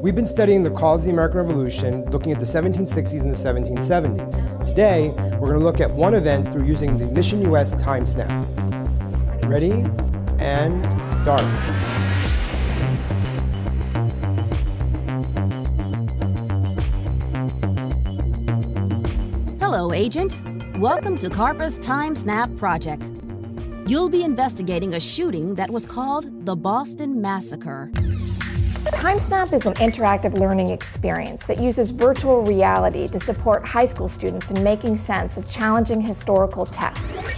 We've been studying the cause of the American Revolution, looking at the 1760s and the 1770s. Today, we're going to look at one event through using the Mission US TimeSnap. Ready? And start. Hello, Agent. Welcome to CARPA's TimeSnap project. You'll be investigating a shooting that was called the Boston Massacre. TimeSnap is an interactive learning experience that uses virtual reality to support high school students in making sense of challenging historical texts.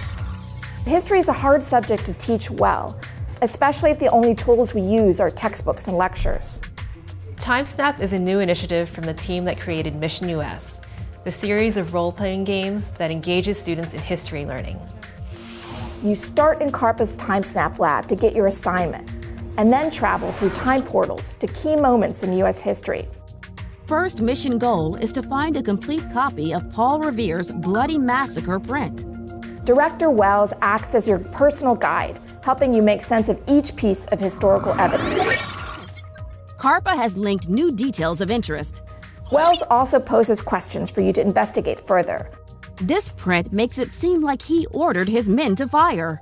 History is a hard subject to teach well, especially if the only tools we use are textbooks and lectures. TimeSnap is a new initiative from the team that created Mission US, the series of role-playing games that engages students in history learning. You start in CARPA's TimeSnap lab to get your assignment, and then travel through time portals to key moments in U.S. history. First mission goal is to find a complete copy of Paul Revere's Bloody Massacre print. Director Wells acts as your personal guide, helping you make sense of each piece of historical evidence. CARPA has linked new details of interest. Wells also poses questions for you to investigate further. This print makes it seem like he ordered his men to fire.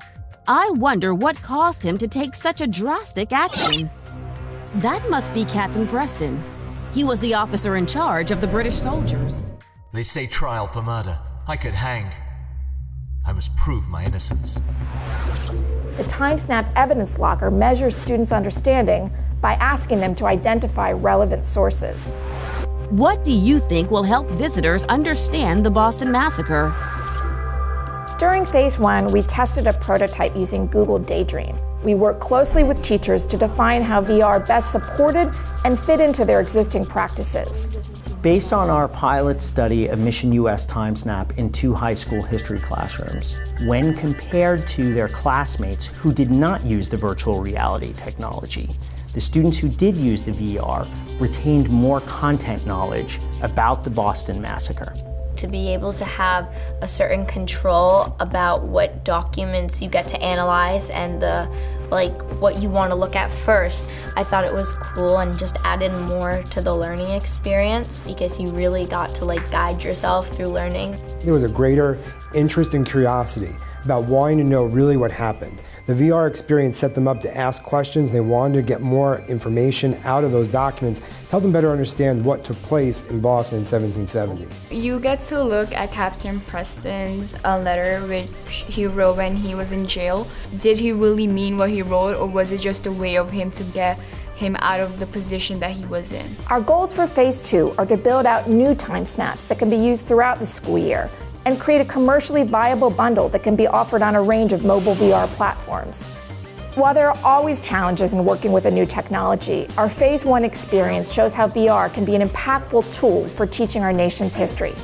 I wonder what caused him to take such a drastic action. That must be Captain Preston. He was the officer in charge of the British soldiers. They say trial for murder. I could hang. I must prove my innocence. The TimeSnap evidence locker measures students' understanding by asking them to identify relevant sources. What do you think will help visitors understand the Boston Massacre? During Phase I, we tested a prototype using Google Daydream. We worked closely with teachers to define how VR best supported and fit into their existing practices. Based on our pilot study of Mission US TimeSnap in 2 high school history classrooms, when compared to their classmates who did not use the virtual reality technology, the students who did use the VR retained more content knowledge about the Boston Massacre. To be able to have a certain control about what documents you get to analyze and what you want to look at first. I thought it was cool and just added more to the learning experience because you really got to guide yourself through learning. There was a greater interest and curiosity about wanting to know really what happened. The VR experience set them up to ask questions. They wanted to get more information out of those documents, help them better understand what took place in Boston in 1770. You get to look at Captain Preston's letter which he wrote when he was in jail. Did he really mean what he wrote, or was it just a way of him to get him out of the position that he was in? Our goals for Phase II are to build out new TimeSnaps that can be used throughout the school year and create a commercially viable bundle that can be offered on a range of mobile VR platforms. While there are always challenges in working with a new technology, our Phase I experience shows how VR can be an impactful tool for teaching our nation's history.